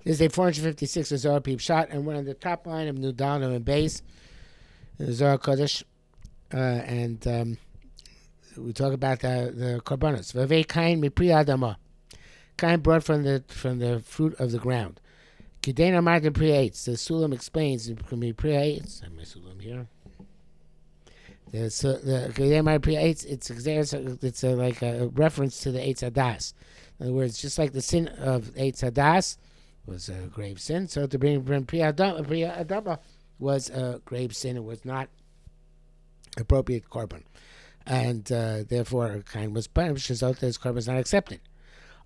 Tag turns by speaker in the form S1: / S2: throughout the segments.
S1: This is a 456 of Zohar Pshat, and we're on the top line of Nudano and base in the Zohar Kodesh, and we talk about the korbanos. Vavei Kayin mipri adama. Kayin brought from the fruit of the ground. Kidena Martin pri eitz. The Sulam explains mipri eitz. I have my Sulam here. The Kidena Martin pri eitz. It's like a reference to the Eitz Hadas. In other words, just like the sin of Eitz Hadas was a grave sin, so to bring Pri Adama was a grave sin. It was not appropriate korban, and therefore Kain was punished. His korban was not accepted.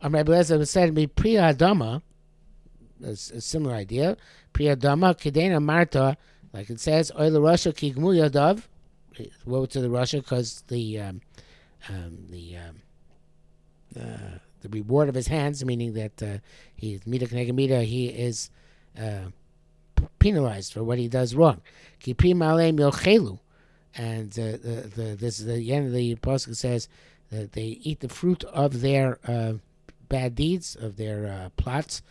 S1: Rabbi Eliezer said, "Me Pri Adama," a similar idea. Pri Adama Kedena Marta, like it says, Oil Russia Kigmu Yadav. Woe to the Russia because the reward of his hands, meaning that he is penalized for what he does wrong. And this is the end of the pasuk says that they eat the fruit of their bad deeds, of their plots,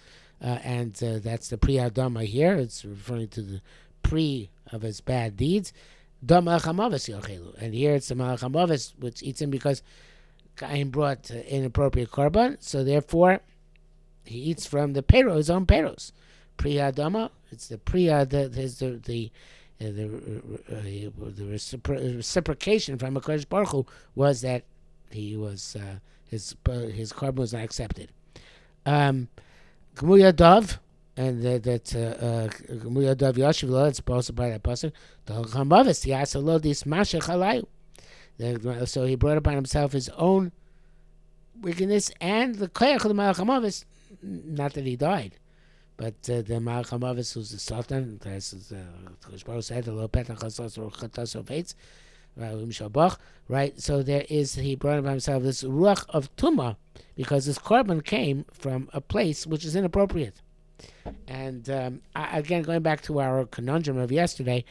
S1: and that's the pri adama here. It's referring to the pri of his bad deeds. And here it's the malach hamavis which eats him because Kain brought inappropriate korban, so therefore he eats from the pero, his own peros. Priya Adama, it's the priya, the reciprocation from HaKadosh Baruch Hu was that he was his korban was not accepted. Gemuya Dov, and that's Gemuya Dov Yashiv Lo. It's posted by that pasuk. The Chamavis Yasalo Dis Mashach Halayu. So he brought upon himself his own wickedness and the koyach of the Malach HaMavis. Not that he died, but the Malach HaMavis was the Sultan. As Kodesh Baruch said, "The lo petach chasos or chatos of eitz." Right? So there is, he brought upon himself this ruach of tumah because this korban came from a place which is inappropriate. And again, going back to our conundrum of yesterday,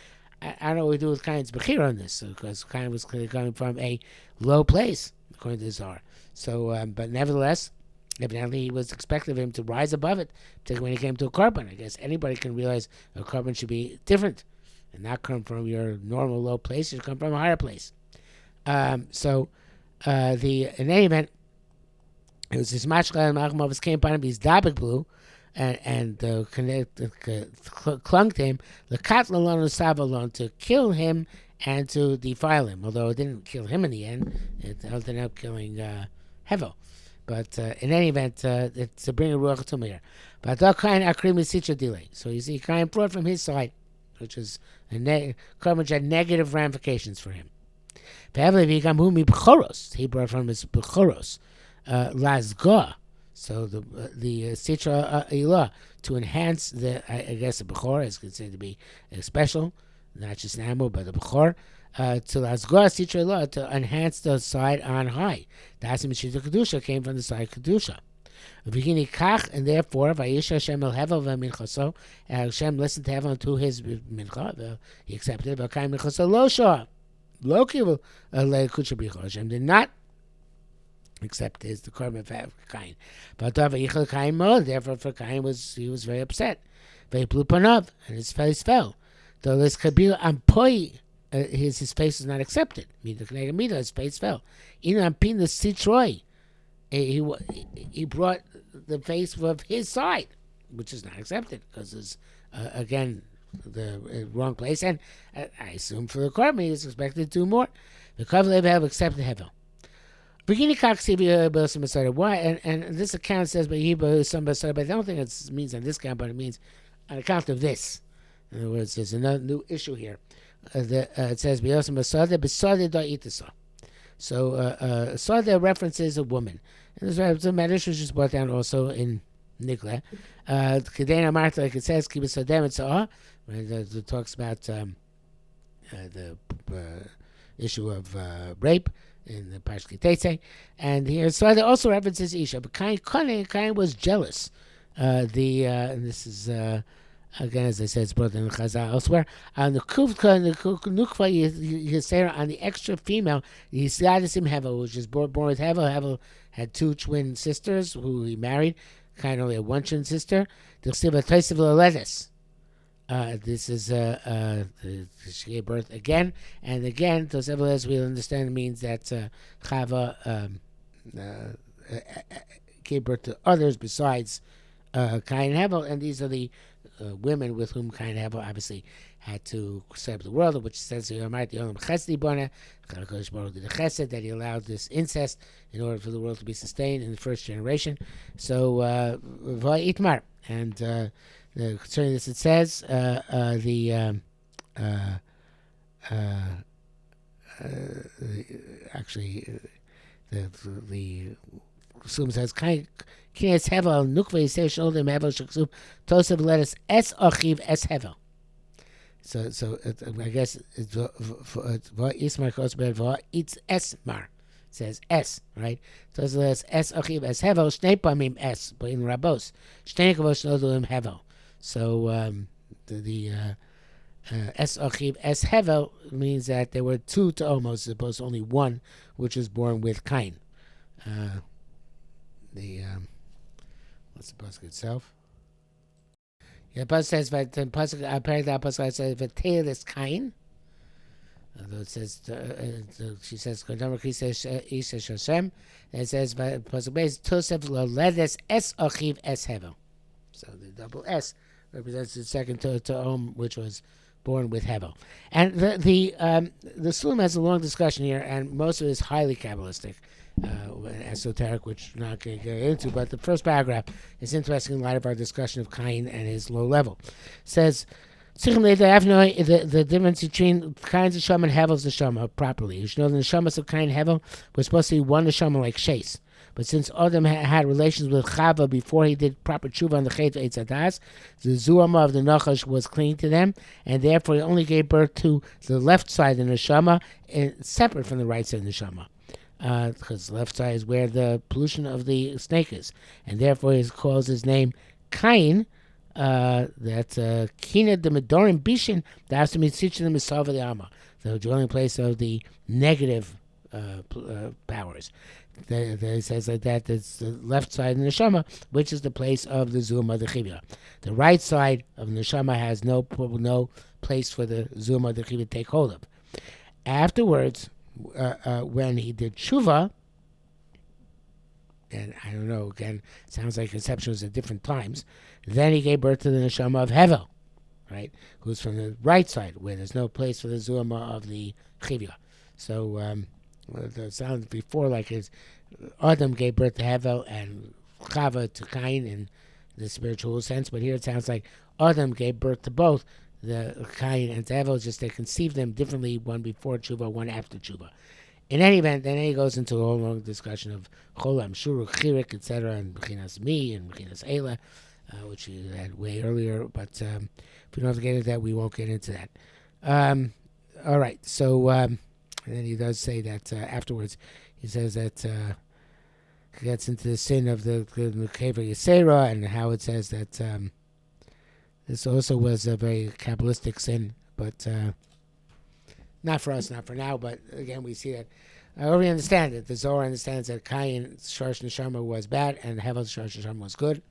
S1: I don't know what we do with Kain's Bechir on this, because Kain was clearly coming from a low place, according to the Zohar. So, but nevertheless, evidently he was expected of him to rise above it, particularly when he came to a korban. I guess anybody can realize a korban should be different and not come from your normal low place. It should come from a higher place. In any event, it was his mashka and Machmavis came upon him, he's dabik blue, and clung to him, to kill him and to defile him. Although it didn't kill him in the end, it ended up killing Hevel. But in any event, it's to bring a ruach tumah. But Kain akrimi sitra delay. So you see, Kain brought from his side, which is which had negative ramifications for him. He brought from his bechoros, lasga. So the sitra ilah, to enhance the, I guess the bechor is considered to be special, not just an animal but the bechor. To lasgor sitra ilah, to enhance the side on high. That's the Mishita Kedusha, came from the side Kedusha. And therefore, Vayisha Hashem el Hevel v'minchaso, Hashem listened to Hevel to his mincha, he accepted it. V'kayim minchaso lo shah, lo kivu le'kutsha b'yichol. Hashem did not except is the korban of Kain. But Kain mod, therefore for Kain he was very upset. Very blue panav, and his face fell. Though this kabil ampoi, his face was not accepted. His face fell. In ampin the sitroi, he brought the face of his side, which is not accepted because it's again the wrong place. And I assume for the korban he is expected to do more. The korban have accepted Hevel. Why? And this account says by Hebrew some but I don't think it means on this account, but it means on account of this. In other words, there's another new issue here. It says so Sada references a woman. And this Medish was just brought down also in Nikla. Kedena Marta, like it says, it talks about the issue of rape in the Pashki Tetzeh, and here Sada also references Isha, but Kain was jealous. And this is again, as I said, it's brought in Chazal elsewhere. On the Nukva Yisera, on the extra female, Yisraelisim Hevel, which is born with Hevel. Hevel had two twin sisters who he married, Kayin only had one twin sister. The Chsiva Toisiv Loledis. This is she gave birth again and again. Toisiv Loledis, we understand, means that Chava gave birth to others besides Kayin and Hevel, and these are the women with whom Kayin and Hevel obviously had to set up the world, which says the chesed, that he allowed this incest in order for the world to be sustained in the first generation. So Itmar, and concerning this, it says actually the Sum says Kines Hevel Nukve Yisei Sholdim Hevel Shaksum Tosav Lettuce Es Achiv Es Hevel. So I guess it's Ismar Kosber Va It's Esmar. Says S, right? Tosav Lettuce Es Achiv Es Hevel Shnei Pamim Es, but in Rabos Shnei Kavos Nodulim Hevel. So the Es Achiv Es Hevel means that there were two to almost, as opposed to only one, which was born with Kain. What's the pasuk itself? Yeah, the pasuk says that the pasuk apparently that pasuk says v'teil is Kain. Although it says she says Kodam Ish Hashem, and it says pasuk base Tosef Loledes Es Achiv Es Hevel. So the double S represents the second to which was born with Hevel. And the Sulam has a long discussion here, and most of it is highly Kabbalistic. Esoteric, which we're not going to get into, but the first paragraph is interesting in light of our discussion of Kain and his low level. It says, the difference between Kain's neshama and Hevel's neshama properly. You should know the neshamas of Kain and Hevel was supposed to be one neshama like Shais. But since Adam had relations with Chava before he did proper tshuva on the Chet Eitz Hadas, the Zuama of the Nachash was clinging to them, and therefore he only gave birth to the left side of the neshama, separate from the right side of the neshama. Because the left side is where the pollution of the snake is, and therefore he calls his name Kain. That's Kina de Medorim Bishin. That has to be Sitchin the Misava the Ama, the dwelling place of the negative powers. It says like that. That's the left side of the neshama, which is the place of the Zuma the Chivya. The right side of the neshama has no place for the Zuma the Chivya to take hold of. Afterwards, when he did tshuva, and I don't know, again, sounds like conception was at different times, then he gave birth to the neshama of Hevel, right, who's from the right side, where there's no place for the Zuma of the Chivya. So it sounds before like his Adam gave birth to Hevel and Chava to Kain in the spiritual sense, but here it sounds like Adam gave birth to both the Kain and Hevel, just they conceived them differently, one before tshuva, one after tshuva. In any event, then he goes into a whole long discussion of Cholam, Shuruk, Chirik, etc., and Bechinas Mi and Bechinas Eila, which we had way earlier, but if we don't have to get into that, we won't get into that. All right, so and then he does say that afterwards, he says that he gets into the sin of the Kever Yisera, and how it says that this also was a very Kabbalistic sin, but not for us, not for now. But again, we see that. I already understand it. The Zohar understands that Kayin's Shorsh Neshama was bad and Hevel's Shorsh Neshama was good.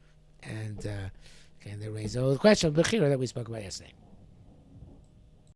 S1: And again, they raise the question of Bechira that we spoke about yesterday.